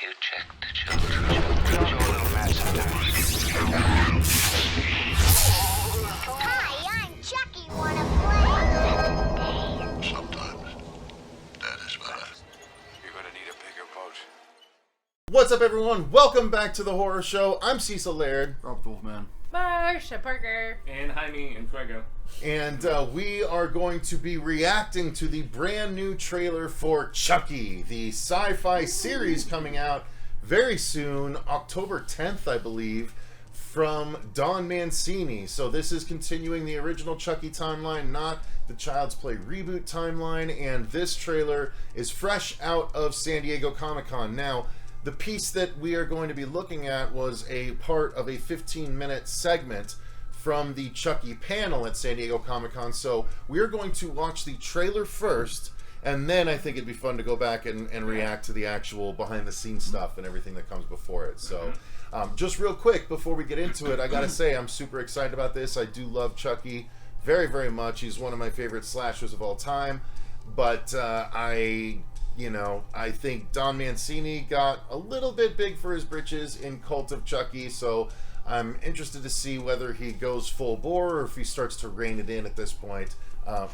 you check the children. You're a little mad sometimes. Hi, I'm Chucky. Wanna play? Sometimes. That is better. You're gonna need a bigger boat. What's up, everyone? Welcome back to the horror show. I'm Cecil Laird. Wolfman. Marcia Parker. And Jaime and Fuego. And we are going to be reacting to the brand new trailer for Chucky, the Syfy series coming out very soon, October 10th, I believe, from Don Mancini. So this is continuing the original Chucky timeline, not the Child's Play reboot timeline, and this trailer is fresh out of San Diego Comic-Con. Now, the piece that we are going to be looking at was a part of a 15-minute segment from the Chucky panel at San Diego Comic-Con. So we're going to watch the trailer first, and then I think it'd be fun to go back and react to the actual behind-the-scenes stuff and everything that comes before it. So just real quick, before we get into it, I gotta say I'm super excited about this. I do love Chucky very, very much. He's one of my favorite slashers of all time. But I think Don Mancini got a little bit big for his britches in Cult of Chucky, so I'm interested to see whether he goes full bore or if he starts to rein it in at this point.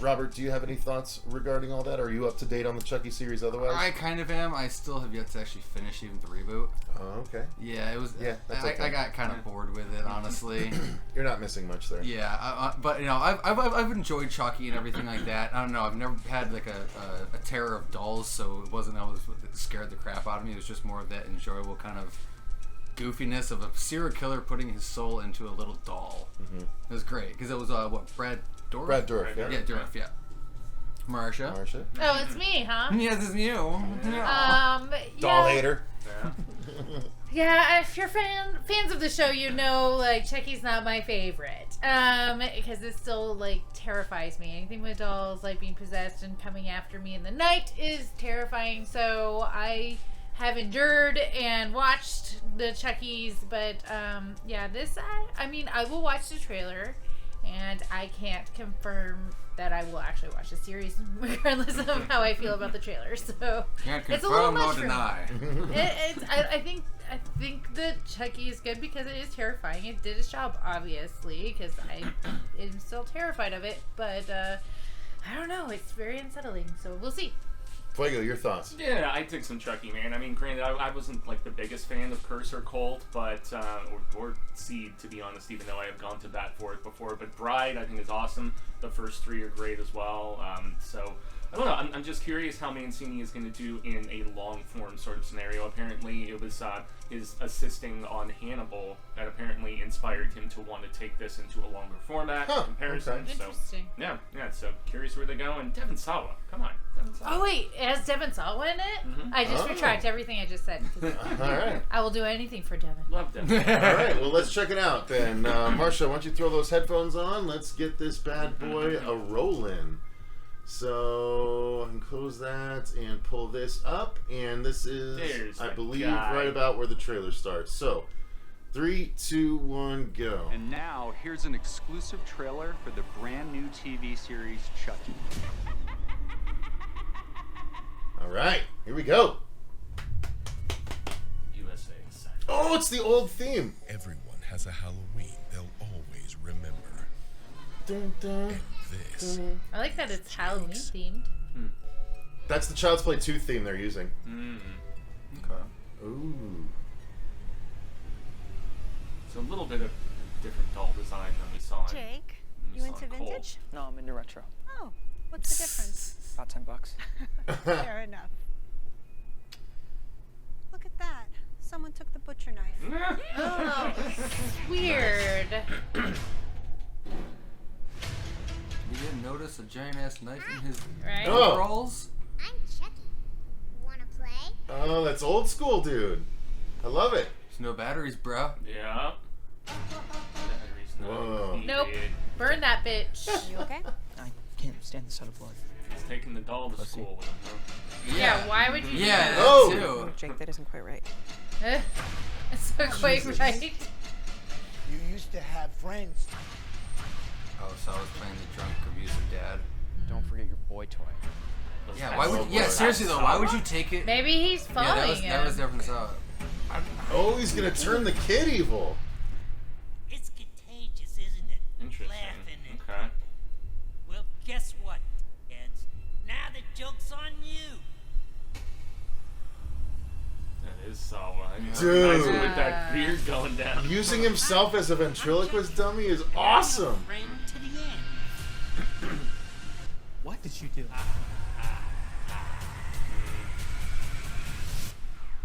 Robert, do you have any thoughts regarding all that? Are you up to date on the Chucky series otherwise? I kind of am. I still have yet to actually finish even the reboot. Oh, okay. Yeah, it was. Yeah, that's okay. I got kind of bored with it, honestly. You're not missing much there. Yeah, but I've enjoyed Chucky and everything like that. I don't know. I've never had like a terror of dolls, so it wasn't I was scared the crap out of me. It was just more of that enjoyable kind of goofiness of a serial killer putting his soul into a little doll. Mm-hmm. It was great because it was Brad Dourif? Brad Dourif, yeah. Yeah, Dourif, yeah. Marcia. Oh, it's me, huh? Yeah, this is you. Doll hater. Yeah. Yeah, if you're fans of the show, you know, like, Chucky's not my favorite. Because it still, like, terrifies me. Anything with dolls, like, being possessed and coming after me in the night is terrifying. So I have endured and watched the Chuckies, but, yeah, this, I mean, I will watch the trailer, and I can't confirm that I will actually watch the series, regardless of how I feel about the trailer. So Can't it's a little confirm much or for deny. me. I think that Chucky is good because it is terrifying. It did its job, obviously, because I am still terrified of it. But I don't know. It's very unsettling. So we'll see. Fuego, your thoughts? Yeah, I took some Chucky, man. I mean, granted, I wasn't like the biggest fan of Curse or Cult, but or Seed, to be honest, even though I have gone to bat for it before. But Bride, I think, is awesome. The first three are great as well. So I don't know. I'm just curious how Mancini is going to do in a long-form sort of scenario. Apparently, it was his assisting on Hannibal that apparently inspired him to want to take this into a longer format comparison. Okay. So, Interesting. yeah. So curious where they go. And Devon Sawa, come on, Devon Sawa. Oh wait, it has Devon Sawa in it? Mhm. I just retract everything I just said. All right. I will do anything for Devon. Love Devon. All right, well, let's check it out then. Marcia, why don't you throw those headphones on? Let's get this bad boy a-rollin'. So, I can close that and pull this up. And this is, There's I the believe, guy. right about where the trailer starts. So, 3, 2, 1, go. And now, here's an exclusive trailer for the brand new TV series Chucky. All right, here we go. USA. Oh, it's the old theme. Everyone has a Halloween they'll always remember. Dun, dun, And this dun. I like that it's Halloween themed. That's the Child's Play 2 theme they're using. Okay. Ooh. It's a little bit of different doll design than we saw in Jake, than we you saw into in Cole. vintage? No, I'm into retro. Oh, what's the difference? About $10. Fair enough. Look at that. Someone took the butcher knife. Oh, weird. You didn't notice a giant ass knife in his Right? Oh. overalls? I'm Chucky. Wanna play? Oh, that's old school, dude. I love it. There's no batteries, bro. Yeah. Whoa. Nope. Burn that bitch. You okay? I can't stand the sight of blood. He's taking the doll to school with him. Huh? Yeah, why would you do Yeah, that? that Oh. too. Jake, that isn't quite right. It's not quite right. You used to have friends. Oh, so I was playing the drunk, abusive dad. Don't forget your boy toy. Yeah, why would? Yeah, seriously though, why would you take it? Maybe he's following him. That was different. Oh, he's gonna turn the kid evil. It's contagious, isn't it? Interesting. Laughing and... Okay. Well, guess what, kids? Now the joke's on you. That is so. Dude. Nice with that beard going down. Using himself as a ventriloquist dummy is awesome. Friend to the end. What did you do?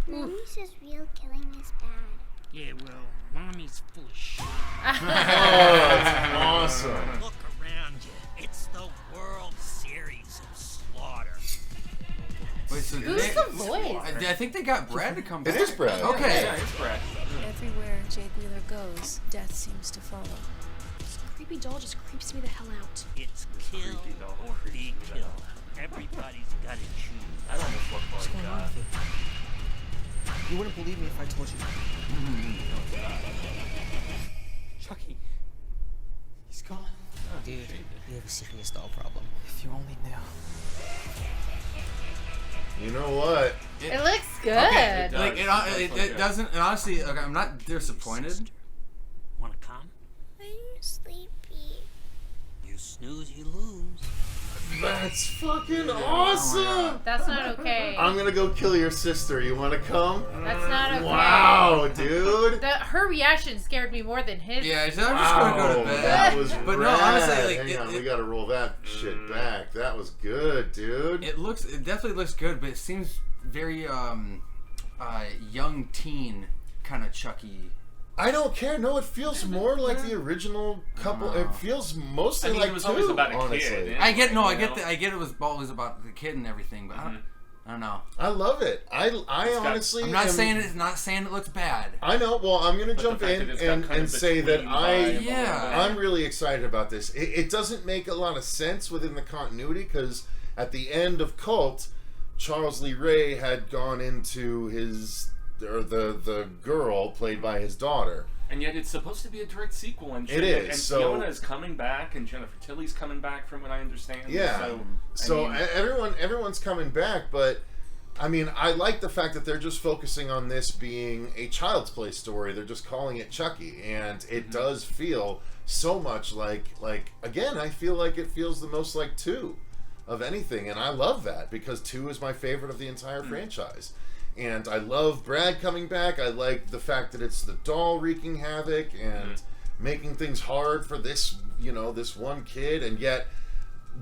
Mommy says real killing is bad. Yeah, well, Mommy's full of shit. Oh, that's awesome. Look around you. It's the World Series of Slaughter. Wait, so Who's the voice? I think they got Brad to come back. It is Brad. Okay. Yeah, it's Brad. Everywhere Jake Wheeler goes, death seems to follow. This creepy doll just creeps me the hell out. It's kill creepy doll or creeps be me the killed. hell Everybody's got to choose. I almost look What's like going on with you? You wouldn't believe me if I told you. Chucky. He's gone. Dude, you have a serious doll problem. If you only knew. You know what? It looks good. Okay, does. like it doesn't. And honestly, like, I'm not disappointed. Wanna come? I'm sleepy. You snooze, you lose. That's fucking awesome. That's not okay. I'm gonna go kill your sister. You wanna come? That's not okay. Wow, dude. Her reaction scared me more than his. Yeah, so I'm just gonna go to bed. That was But no, rad. honestly, like, Hang on, we gotta roll that shit back. That was good, dude. It definitely looks good, but it seems very young teen kind of Chucky. I don't care. No, it feels more like the original couple. It feels mostly like it was two, always about a honestly. kid. I get You I know? get it was always about the kid and everything, but I don't know. I love it. I honestly. I'm not saying it looks bad. I know. Well, I'm gonna But jump the fact in that it's got kind and of say that between vibe Yeah. I'm really excited about this. It doesn't make a lot of sense within the continuity because at the end of Cult, Charles Lee Ray had gone into the girl played by his daughter. And yet it's supposed to be a direct sequel. And It is, And so- Fiona is coming back, and Jennifer Tilly's coming back, from what I understand. Yeah. So, I mean, everyone's coming back, but I mean, I like the fact that they're just focusing on this being a Child's Play story. They're just calling it Chucky, and it does feel so much like again, I feel like it feels the most like 2 of anything, and I love that because 2 is my favorite of the entire franchise. And I love Brad coming back. I like the fact that it's the doll wreaking havoc and making things hard for this, this one kid, and yet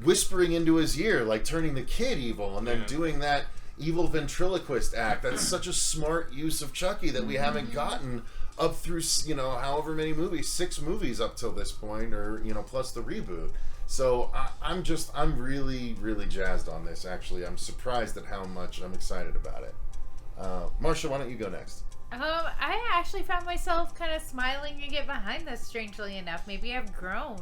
whispering into his ear, like turning the kid evil, and then doing that evil ventriloquist act. That's such a smart use of Chucky that we haven't gotten up through, however many movies, 6 movies up till this point, or, plus the reboot. So I'm really, really jazzed on this, actually. I'm surprised at how much I'm excited about it. Marcia, why don't you go next? I actually found myself kind of smiling and get behind this, strangely enough. Maybe I've grown.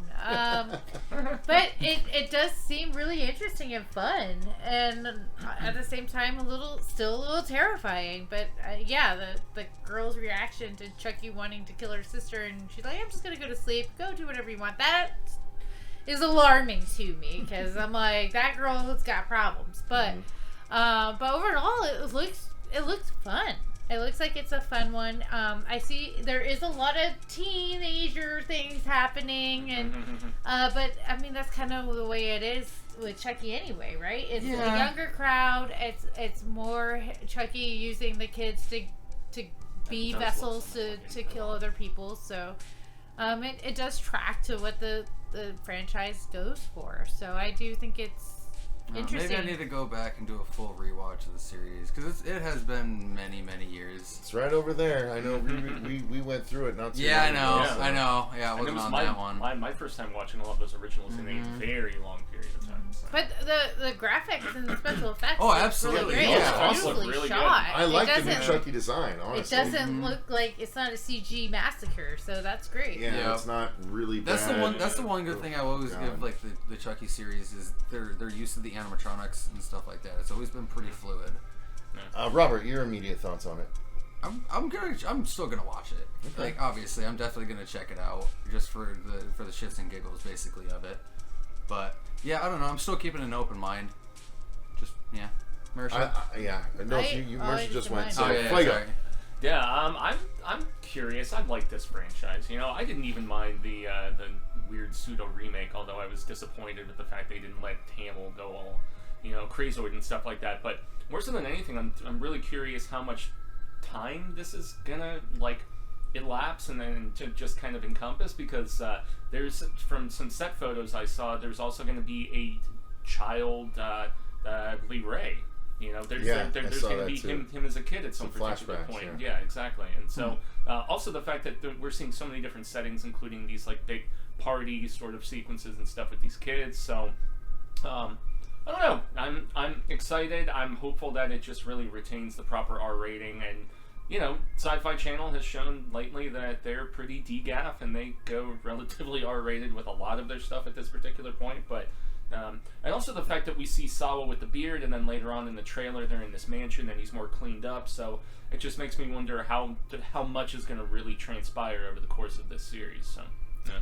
But it does seem really interesting and fun. And at the same time, still a little terrifying. But yeah, the girl's reaction to Chucky wanting to kill her sister, and she's like, I'm just going to go to sleep. Go do whatever you want. That is alarming to me, because I'm like, that girl has got problems. But overall, it looks fun. It looks like it's a fun one. I see there is a lot of teenager things happening, and but I mean that's kind of the way it is with Chucky anyway, right? It's a younger crowd. It's more Chucky using the kids to be vessels to kill other people. So it does track to what the franchise goes for. So I do think it's interesting. Maybe I need to go back and do a full rewatch of the series, because it has been many, many years. It's right over there. I know we went through it not too Yeah, I long know. ago, so. I know. Yeah, I and it wasn't was on that one. my first time watching all of those originals in a very long period of time. So. But the graphics and the special effects Oh, look absolutely. really great. Yeah. It's beautifully Really good. shot. I like the new doesn't- Chucky design, honestly. It doesn't look like it's not a CG massacre, so that's great. Yeah, it's not really That's bad. That's the one good thing I always give like the Chucky series is their use of the animatronics and stuff like that. It's always been pretty fluid. Robert, your immediate thoughts on it? I'm still gonna watch it. Okay. Like obviously, I'm definitely gonna check it out just for the shits and giggles basically of it. But yeah, I don't know. I'm still keeping an open mind. Just Yeah. Marcia? No, Marcia just went. So, yeah, Fuego. sorry. Yeah, I'm curious. I like this franchise. You know, I didn't even mind the weird pseudo remake, although I was disappointed with the fact they didn't let Hamill go all, crazoid and stuff like that. But more so than anything, I'm really curious how much time this is gonna elapse and then to just kind of encompass, because there's, from some set photos I saw, there's also going to be a child Lee Ray. There's going to be him as a kid at some particular point. Yeah, exactly. And so also the fact that we're seeing so many different settings, including these big party sort of sequences and stuff with these kids. So I don't know. I'm excited. I'm hopeful that it just really retains the proper R rating. And Syfy Channel has shown lately that they're pretty DGAF and they go relatively R-rated with a lot of their stuff at this particular point. But and also the fact that we see Sawa with the beard, and then later on in the trailer they're in this mansion and he's more cleaned up. So it just makes me wonder how much is going to really transpire over the course of this series. So yeah.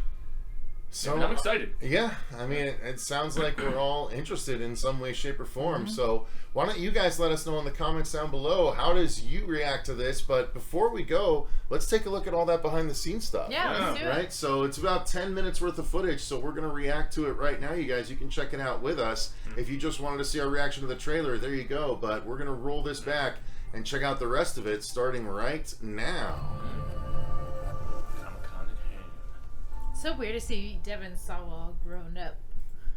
So I'm excited. Yeah, I mean, it sounds like we're all interested in some way, shape, or form. So why don't you guys let us know in the comments down below, how does you react to this? But before we go, let's take a look at all that behind-the-scenes stuff. Yeah, let's do it. Right? So it's about 10 minutes worth of footage, so we're going to react to it right now, you guys. You can check it out with us. If you just wanted to see our reaction to the trailer, there you go. But we're going to roll this back and check out the rest of it starting right now. So weird to see Devin Sawa all grown up.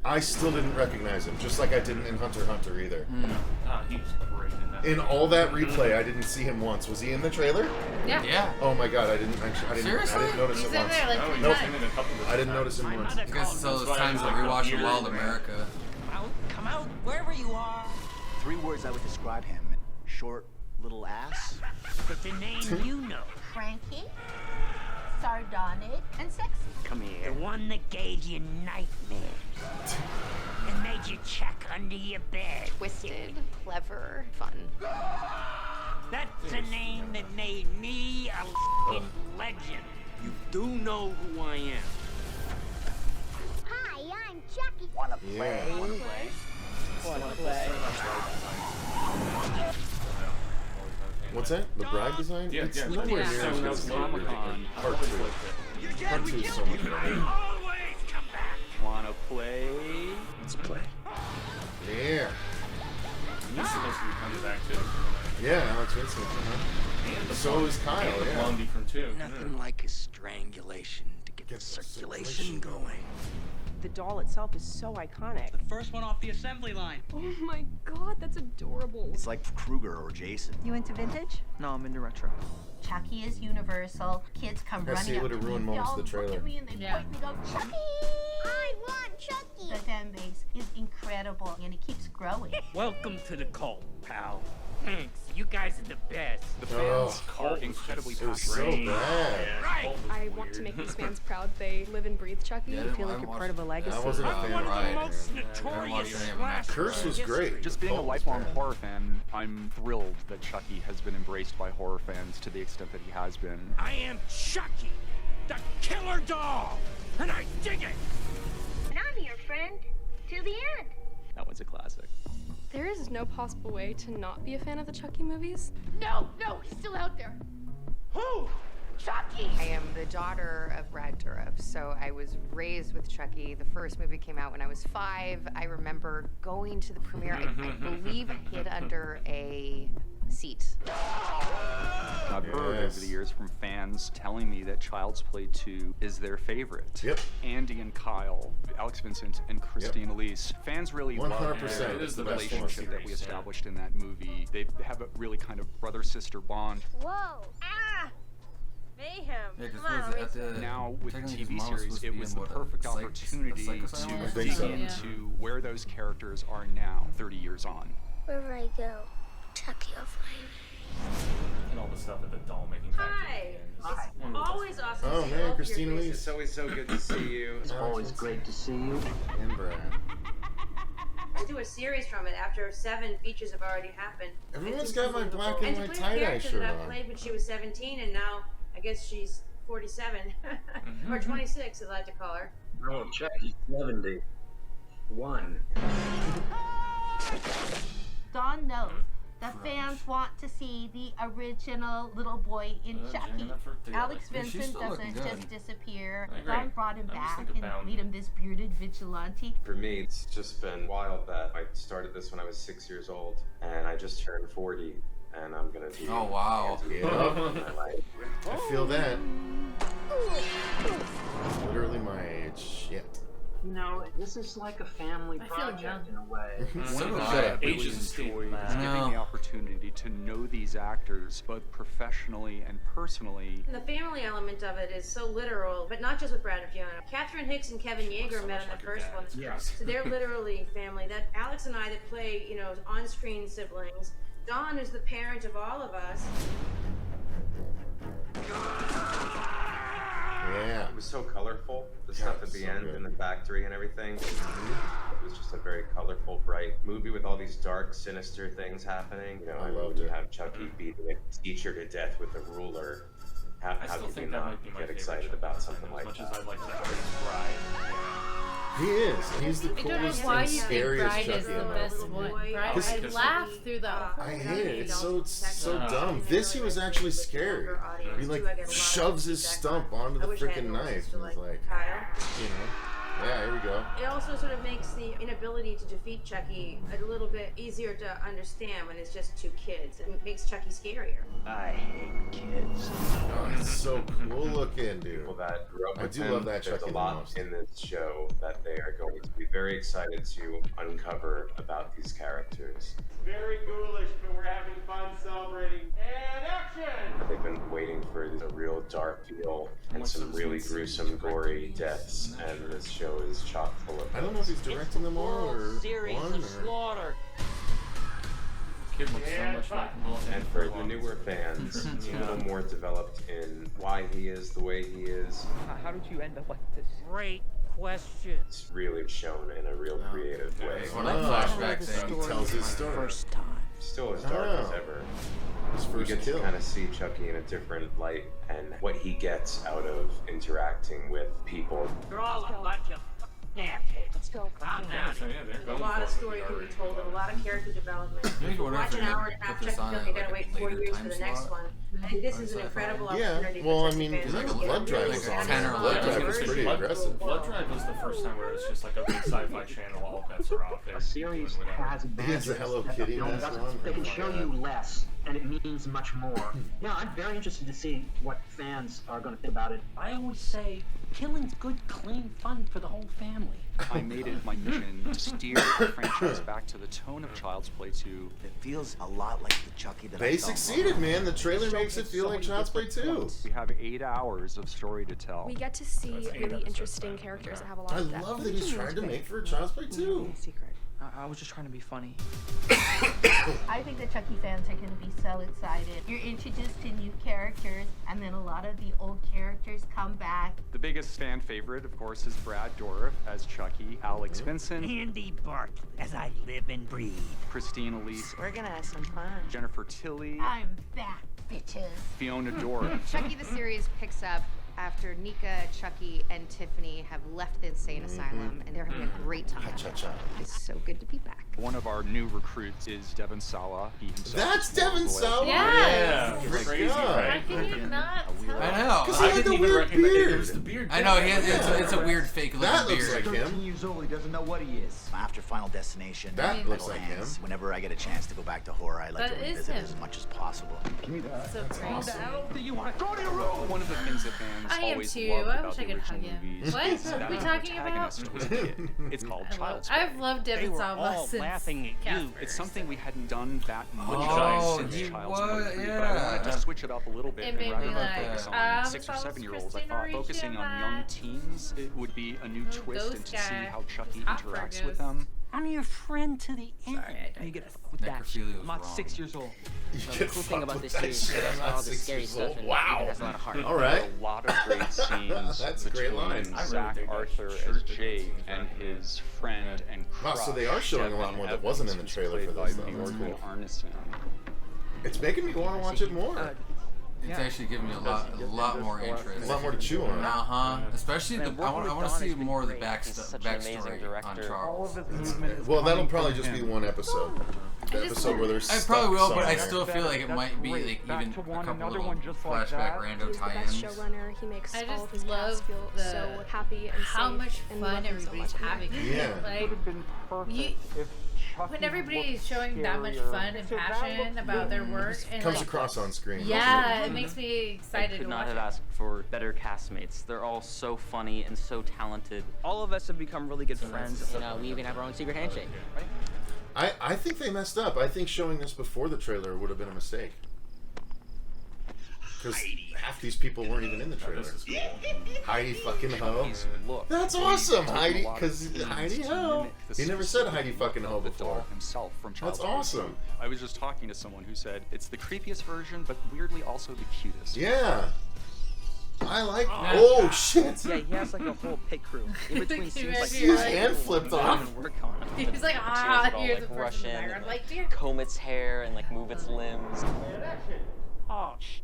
I still didn't recognize him, just like I didn't in Hunter x Hunter either. He was great in that. In all that replay, I didn't see him once. Was he in the trailer? Yeah. Yeah. Oh my god, I didn't notice He's it in once. there like 3 times. I didn't notice him once. I guess it's all those times I rewatch in Wild America. Come out, wherever you are. 3 words that would describe him. Short, little ass. It's a name you know. Cranky, sardonic, and sexy. Come here. The one that gave you nightmares. And made you check under your bed. Twisted, clever, fun. That's a name that made me a f***ing legend. You do know who I am. Hi, I'm Chucky. Wanna play? Yeah. Wanna play? What's that? The bride design? Yeah, It's yeah. nowhere Yeah. near as good as Comic-Con. Part 2. Part 2 is so much better. Always come back. Wanna play? Let's play. Yeah. He's supposed to be coming back too. Yeah, Alex Vincent. And the So blonde- is Kyle, and the yeah. Blondie from 2. Nothing like a strangulation to get the circulation going. The doll itself is so iconic. The first one off the assembly line. Oh my god, that's adorable. It's like Kruger or Jason. You into vintage? No, I'm into retro. Chucky is universal. Kids come I see running it up would've to me. ruined moments of the Look trailer. at me and they Yeah. point and they go, Chucky! I want Chucky! The fan base is incredible and it keeps growing. Welcome to the cult, pal. Thanks. You guys are the best. The fans Oh, are incredibly it was passionate. so bad. Right. I want to make these fans proud. They live and breathe Chucky. Yeah, I feel like you're part of a legacy. I wasn't a I'm fan one of of the it. most I haven't watched notorious any of them. slashers Curse in was history. great. Just being a Cult was lifelong bad. horror fan, I'm thrilled that Chucky has been embraced by horror fans to the extent that he has been. I am Chucky, the killer doll, and I dig it. And I'm your friend till the end. That one's a classic. There is no possible way to not be a fan of the Chucky movies. No, he's still out there. Who? Chucky. I am the daughter of Brad Dourif, so I was raised with Chucky. The first movie came out when I was 5. I remember going to the premiere. I believe I hid under a seat. I've heard over the years from fans telling me that Child's Play 2 is their favorite. Yep. Andy and Kyle, Alex Vincent and Christine Elise. Fans really 100%. love It is the the best relationship horror that we series, yeah. established in that movie. They have a really kind of brother-sister bond. Whoa. Ah! Mayhem. Yeah, because Come on, was it at the Now, with the technically his TV mom series, supposed to it be was in the what, a perfect psych opportunity asylum to or think dig so. into where those characters are now, 30 years on. Wherever I go, Chucky will find me. And all the stuff at the doll making factory. Hi. It's one of the Always best. awesome Oh to see man, both your Christine faces. Elise. It's always so good to see you. It's always great to see you. And Brad. Let's do a series from it after 7 features have already happened. Everyone's It's got my unbelievable. black and to white play a tie-dye character shirt that I on. played when she was 17 and now I guess she's 47 or 26 as I like to call her. No, Chucky's 71. Don knows. The fans want to see the original little boy in Chucky. Alex Vincent doesn't just disappear. Don brought him back and made him this bearded vigilante. For me, it's just been wild that I started this when I was 6 years old, and I just turned 40, and I'm gonna be. Oh wow! I feel that. Literally my age. Shit. You know, this is like a family project in a way. One of the things I really enjoyed is giving the opportunity to know these actors, both professionally and personally. The family element of it is so literal, but not just with Brad and Fiona. Catherine Hicks and Kevin Yeager met in the first one. Yes. So they're literally family. That Alex and I that play, you know, on-screen siblings. Don is the parent of all of us. Yeah. It was so colorful. The stuff at the end in the factory and everything. It was just a very colorful, bright movie with all these dark, sinister things happening. You know, I loved you have Chucky beating a teacher to death with a ruler. How could you not get excited about something like that? As much as I like to Bride. He is. He's the I don't know coolest why and you think scariest Bride Chucky is the ever. best one. Bride, I laughed through the whole I hate it. It's so dumb. This he was actually scary. He like shoves his stump onto the freaking knife. And it's like, you know. Yeah, here we go. It also sort of makes the inability to defeat Chucky a little bit easier to understand when it's just two kids. It makes Chucky scarier. I hate kids. Oh, it's so cool looking, dude. People that grew up I with do him, love that there's Chucky a the lot most. in this show that they are going to be very excited to uncover about these characters. Very ghoulish, but we're having fun celebrating. And action! They've been waiting for a real dark feel and some really gruesome, gory deaths, and this show is chock full of. I don't know if he's directing them all or Series one of or. slaughter. Kid looks so much like And for the newer fans, it's a little more developed in why he is the way he is. How did you end up like this? Great question. It's really shown in a real creative way. It's one of the flashback things. He tells his story. First time. Still as dark as ever. His We first get kill. to kind of see Chucky in a different light and what he gets out of interacting with people. You're all a bunch of damn. Let's go. Calm down. There's a lot of story can be told and a lot of character development. Maybe Watch whatever an hour and a half put this Chucky on film, you at, gotta like, wait a 4 later years time for the next slot. one. I think this is an incredible opportunity Yeah, well, I for mean, Chucky fans. Blood Drive was Really 10 or 11 satisfying. was pretty aggressive. Blood Drive was the first time where it was just like a big sci-fi channel, all bets are off. A series has He has advantages the Hello that Kitty the film mask doesn't. on. They can show you less, and it means much more. Yeah, I'm very interested to see what fans are going to think about it. I always say, killing's good, clean fun for the whole family. I made it my mission to steer the franchise back to the tone of Child's Play 2. It feels a lot like the Chucky that I They fell in love succeeded, with. man. The trailer makes it feel like Child's Play 2. We have 8 hours of story to tell. We get to see really interesting characters that have a lot I of depth. love that he's trying to make for Child's Play 2. Secret. I was just trying to be funny. I think the Chucky fans are going to be so excited. You're introduced to new characters, and then a lot of the old characters come back. The biggest fan favorite, of course, is Brad Dourif as Chucky, Alex Vincent, Andy Bart, as I live and breathe. Christine Elise, We're gonna have some fun. Jennifer Tilly, I'm back, bitches. Fiona Dourif. Chucky the series picks up after Nika, Chucky, and Tiffany have left the insane asylum, and they're having a great time. Cha-cha. It's so good to be back. One of our new recruits is Devon Sawa. He himself That's is one of Devon the Sawa? Yes. Yeah, Great crazy, God. right? How can you not tell? I know. Because he I had didn't the even weird recognize it. It beard. was the beard. I know. He has, it's a weird fake looking That beard. looks like him. 13 years old, he doesn't know what he is. After Final Destination, That looks like Hands, him. whenever I get a chance to go back to horror, I like That to is revisit him. it as much as possible. Give me that. So crazy. awesome. Do you want to go to your room? One of the things that fans I am always too. loved I about wish I the could original hug him. movies What? is What that are we the talking about? protagonist was a kid. It's called Child's Play. I've loved They Devon were Sawa all since laughing at you. Casper. It's something we hadn't done that much Oh, since he Child's was- Play 3, but I yeah. wanted to switch it up a little bit. It And made rather me than like, focus on I 6 or was 7-year-olds, I Christina thought focusing on young Ricci. teens, it would be a new twist Ghost and to see guy. how Chucky Hot interacts burgers. with them. I'm your friend to the end. Sorry, I You get digress. fucked with that. Necrophilia was I'm not wrong. 6 years old. You The get cool thing fucked about with this that series shit. is I'm all not the 6 scary years stuff old. and Wow. it has a lot of heart. All right. A lot of great scenes That's a great between line. I really Zach dig that Arthur shirt as that Jake scenes and right his friend and Wow, crush. so they are showing a lot Devin more that wasn't in the Evans, trailer who's for played this, by though. That's Bjorn cool. Arneson. It's making me want to watch it more. It's actually giving me a lot more interest. A lot more to chew on. Especially Man, the, I working want with to Don see has been more of the great. He's such an amazing backstory on director. Charles. Well, that'll probably just be one episode. episode where there's I stuck probably will, but I somewhere. still feel like it might be like even a couple little flashback rando He's the best tie-ins. showrunner. He makes I all of just his cast love feel so happy and how safe, much and we fun love him so everybody's much. having. Yeah. Like, when everybody's showing that much fun and passion about their work, and Comes like, across on screen. yeah, it makes me excited I to could not watch have it. asked for better castmates. They're all so funny and so talented. All of us have become really good friends. You know, we even have our own secret handshake, right? I think they messed up. I think showing this before the trailer would have been a mistake. Because half these people weren't even in the trailer. Heidi fucking ho. That's awesome, Heidi. Because Heidi ho. He never said Heidi fucking ho before. Himself from That's childhood. awesome. I was just talking to someone who said it's the creepiest version, but weirdly also the cutest. Yeah. I like. Oh shit. Yeah, he has like a whole pit crew in between scenes. Like His hand flipped off. He's like, here's the person in the background. Like, dear. Comb its hair and like move its limbs. Oh, shit.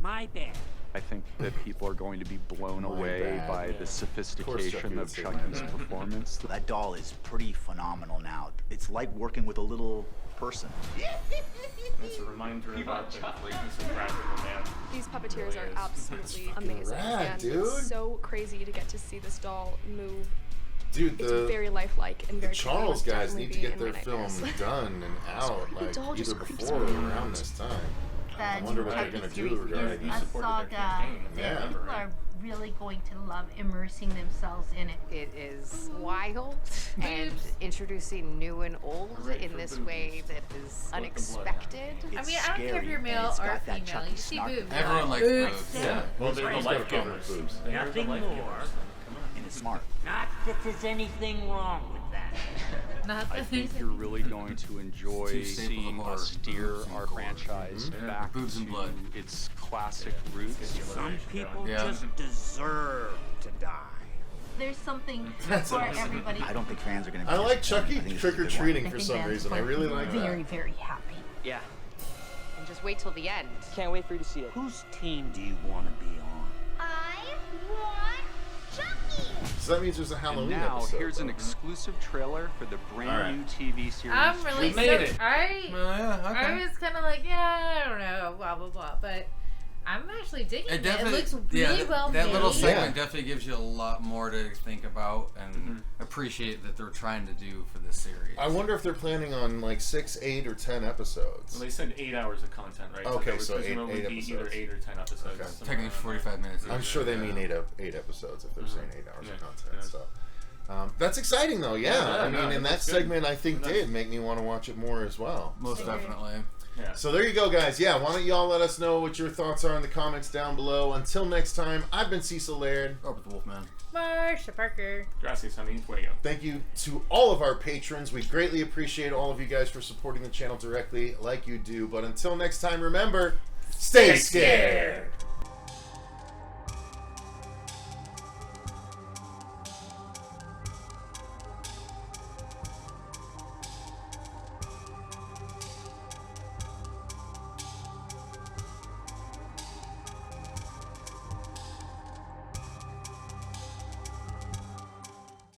My bad. I think that people are going to be blown away by the sophistication of Chucky's performance. That doll is pretty phenomenal now. It's like working with a little person. It's a reminder about the greatness of Bradford, man. These puppeteers are absolutely amazing, rad, and dude. it's so crazy to get to see this doll move. Dude, It's very lifelike and the very Charles creepy. guys need to get their It must film definitely be in my done and out, The like doll either just creeps before or me out. around this time. I The wonder new what they're Chucky gonna series do regarding is a saga that Yeah. people are really going to love immersing themselves in it. It is wild and introducing new and old in this way that is unexpected. I mean, I don't care if you're male or female. You see boobs. Everyone likes boobs. Yeah. Well, they're the life givers. Nothing more. And it's smart. Not that there's anything wrong with that. I think you're really going to enjoy seeing us steer our franchise back boobs and blood. to its classic roots. Some people Yeah. just deserve to die. There's something That's for awesome. everybody. I don't think fans are going to. I like Chucky trick or treating I for think some fans reason. I might really be like very, that. very happy. Yeah. And just wait till the end. Can't wait for you to see it. Whose team do you want to be on? I want Chucky. So that means there's a Halloween And now episode. here's an exclusive trailer for the brand Alright. new TV series. I'm really We made it. I was kind of like, yeah, I don't know, blah blah blah, but I'm actually digging it. It looks really well made. That little segment definitely gives you a lot more to think about and appreciate that they're trying to do for this series. I wonder if they're planning on like 6, 8, or 10 episodes. Well, they said 8 hours of content, right? Okay, there so would eight presumably be either episodes. 8 or 10 episodes. Okay. somewhere Technically around 45 minutes. I'm sure they mean 8 episodes if they're saying 8 hours of content. So that's exciting though. Yeah, I mean, and that segment I think did make me want to watch it more as well. Most definitely. Yeah. So there you go, guys. Yeah, why don't y'all let us know what your thoughts are in the comments down below. Until next time, I've been Cecil Laird. Robert the Wolfman. Marcia Parker. Gracias, amigo. Fuego. Thank you to all of our patrons. We greatly appreciate all of you guys for supporting the channel directly like you do. But until next time, remember, stay scared.